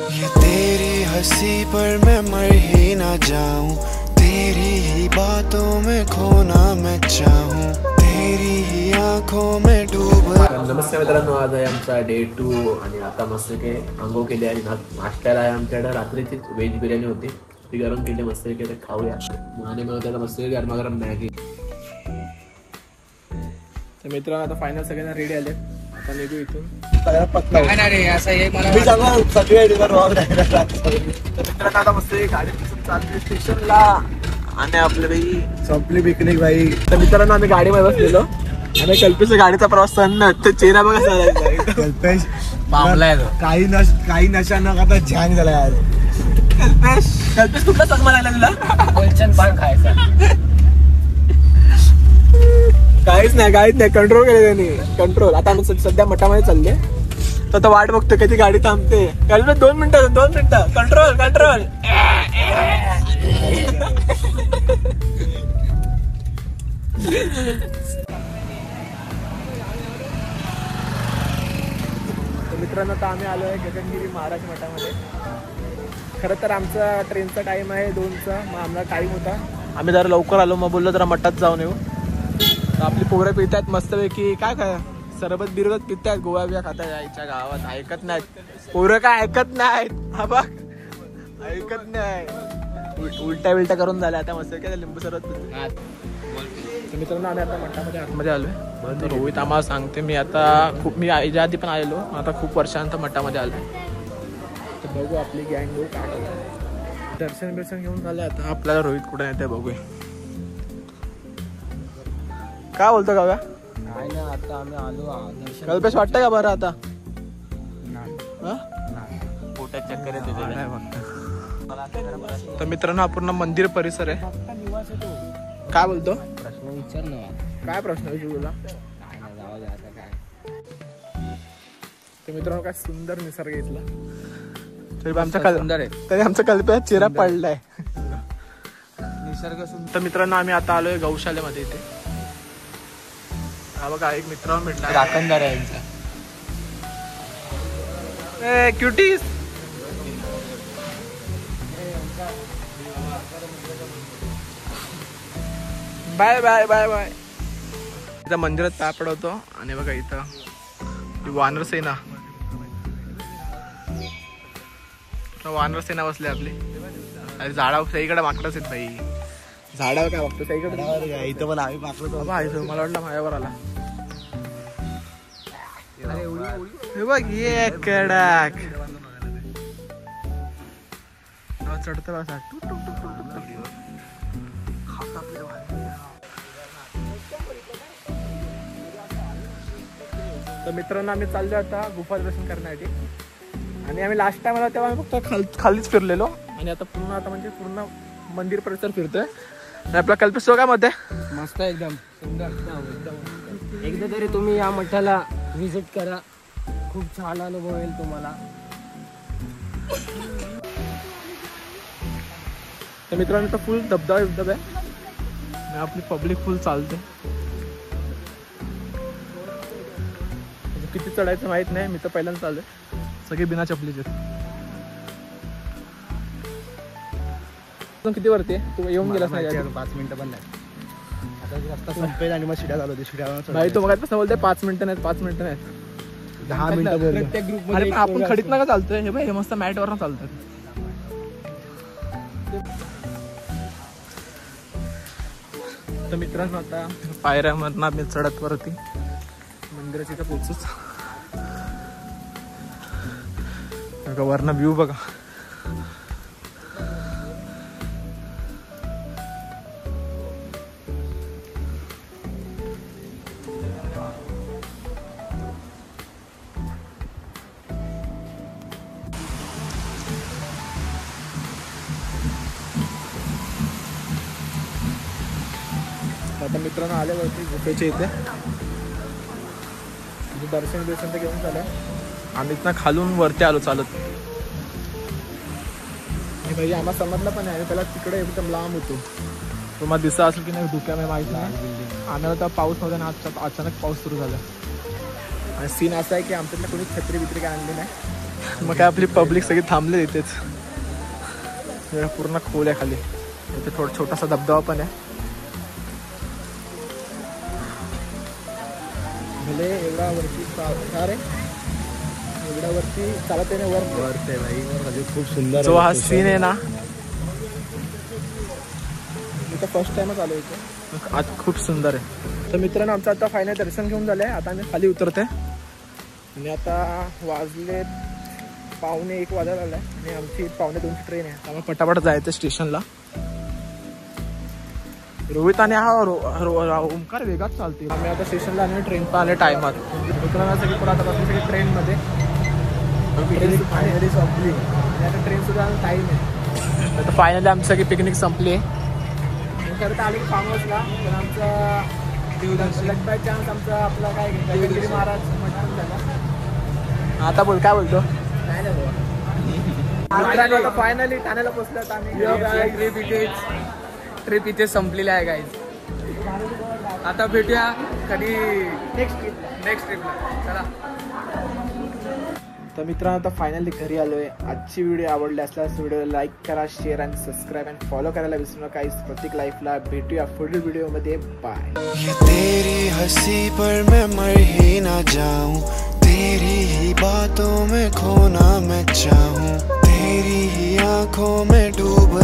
ये तेरी हंसी पर मैं मर ही ना जाऊं, तेरी ही बातों में खोना मैं चाहूं, तेरी ही आंखों में डूब। नमस्कार मित्रांनो, आज आहे आमचा डे 2 आणि आता मस्त की आंघोळ केली आणि नाश्त्याला आहे आमच्याकडे रात्रीची व्हेज बिर्याणी होती, ती गरम केली मस्त की खाऊया. आणि मग त्याला मस्त गरमागरम मॅगी. तर मित्रांनो आता फायनल सगळ्यांना रेडी आले, आता निघू इथून. आता मस्त गाडी चालली स्टेशनला आणि आपल्या बाई संपली पिकनिक भाई. तर मित्रांनो आम्ही गाडीमध्ये बसलेलो आणि कल्पेश गाडीचा प्रवास सण चेहरा बघा कल्पेश मामला काही नशा न करता छान झाला यार. कल्पेश कुठला चकमा लागला तुला? बोलचन पान खायचा. काहीच नाही कंट्रोल केलं त्यांनी, कंट्रोल. आता आम्ही सध्या मठामध्ये चालले, तर आता वाट बघतो कधी गाडी थांबते. कल्पेश 2 मिनिटं कंट्रोल. मित्रांनो आता आम्ही आलो आहे गगनगिरी महाराज मठामध्ये. खरं तर आमचा ट्रेनचा टाइम आहे 2चा, मग आम्हाला टाइम होता, आम्ही जरा लवकर आलो. मग बोललो जरा मठात जाऊन येऊ. तर आपली पोरं पितात मस्तपैकी, काय सरबत बिरबत पितात, गोवा बिया खातात. आईच्या गावात ऐकत नाहीत पोरं, काय ऐकत नाहीत. हा बघ ऐकत नाही, उलट्या करून झाल्या. आता मस्त काय लिंबू सरबत पितात. मित्रांनो आम्ही आता मठामध्ये आतमध्ये आलोय. रोहित आम्हाला सांगते, मी याच्या आधी पण आलेलो, आता खूप वर्षानंतर मठामध्ये आलो. तर बघू आपली गँग बघू काय दर्शन घेऊन झालं. आता आपल्याला रोहित कुठे येते बघूया. काय बोलतो का? नाही ना, आता आम्ही आलो. कल्पेश वाटतं का बरं आता? पोटात चक्कर येते. तर मित्रांनो हा पूर्ण मंदिर परिसर आहे. काय बोलतो? प्रश्न विचार ना. काय प्रश्न विचारू तुला? तर मित्रांनो काय सुंदर निसर्ग इथला. तरी आमचा कल्पेश चेहरा पडलाय. निसर्ग सुंदर. तर मित्रांनो आम्ही आता आलोय गौशालेमध्ये. इथे हा बघा एक मित्र भेटला, राखणदार आहे यांचा. क्युटीज. बाय. इथं मंदिरात पाय पडवतो आणि बघा इथं वानर सेना बसली आपली. अरे झाडा सईकडे माकडच आहेत भाई. झाडावर काय बघतो सईकडे? इथं पण आम्ही पाकलो. मला वाटलं माझ्यावर आला. हे बघ ये कडक चढतो असा. तर मित्रांनो आम्ही चाललो आता गुफा दर्शन करण्यासाठी. आणि आम्ही लास्ट टाइम आला तेव्हा आम्ही फक्त खालीच फिरलेलो, आणि आता पूर्ण मंदिर परिसर फिरतोय. आणि आपला कल्पेश काय मध्ये मस्त एकदम सुंदर. एकदम एकदा तरी तुम्ही या मठाला व्हिजिट करा, खूप छान अनुभव येईल तुम्हाला. तर मित्रांनो तर फुल धबधबा आहे, आपली पब्लिक फुल चालते. किती चढायचं माहित नाही, मी तर पहिल्यांदा चाललोय. सगळे बिना चपलीचे. किती वरती तू येऊन गेलास नाही? 5 मिनिटं पण नाही. आता रस्ता संपेल आणि मग शिड्या झालो. भाई तू मग बोलतोय 5 मिनिटं नाहीत, 10 मिनिटं. प्रत्येक ग्रुप मध्ये आपण खडीत नका चालतोय. हे भाई मस्त मॅट वर चालतात. तर मित्रांनो आता पायऱ्यामधनं आम्ही चढत वरती मंदिराच्या इथं पोहोचूच. वरनं व्ह्यू बघा. आता मित्रांनो आल्यावरती गुफेच्या इथे दर्शन तर घेऊन झालं. आम्ही इथनं खालून वरती आलो चालत. भाई आम्हाला समजलं पण नाही, त्याला तिकडे एकदम लांब होतो. तुम्हाला दिसत असेल की नाही धुक्यामध्ये माहिती नाही. आम्हाला तर पाऊस नव्हता ना, अचानक पाऊस सुरू झाला. आणि सीन असा आहे की आमच्याकडे कोणी छत्री बित्री काय आणली नाही. मग काय आपली पब्लिक सगळी थांबले तिथेच. पूर्ण खोल आहे खाली. इथे थोडा छोटासा धबधबा पण आहे. भले एवढा वरती रे, एवढा वरती चालत आहे ना वर भाई. खूप सुंदर जो हा सीन आहे ना, मी तर फर्स्ट टाइमच आलो इथे. आज खूप सुंदर आहे. तर मित्रांनो आमचं आता फायनल दर्शन घेऊन झालंय. आता आम्ही खाली उतरते आणि आता वाजले 1:45 वाजायला आलाय आणि आमची 1:45ची ट्रेन आहे. त्यामुळे पटापट जायचं स्टेशनला. रोहित आणि हा ओमकार वेगात चालते. आम्ही आता स्टेशनला आणि ट्रेन पण आले टायमात. मित्रांनो सगळी पण आता बसली सगळी ट्रेनमध्ये. फायनली संपली आणि आता ट्रेन सुद्धा टाईम आहे. आता फायनली आमची सगळी पिकनिक संपली आहे. खरं तर आले फार्म हाऊसला, पण आमचा लक बाय चान्स आमचा आपला काय गगनगिरी महाराज मटण झाला. आता बोल काय बोलतो. आता फायनली ठाण्याला पोहोचलो आम्ही. ट्रिप इथे संपलेली आहे गाईज. आता भेटूया कधी नेक्स्ट ट्रिपला. चला. तर मित्रांनो आता फायनली घरी आलोय. आजची व्हिडिओ आवडली असल्यास व्हिडिओ लाईक करा, शेअर आणि सबस्क्राईब आणि फॉलो करायला विसरू नका. प्रत्येक लाईफला भेटूया पुढील व्हिडिओमध्ये. बाय. ये तेरी हंसी पर मैं मर ही ना जाऊं, तेरी ही बातों में खोना मैं चाहूं, तेरी ही आंखों में डूब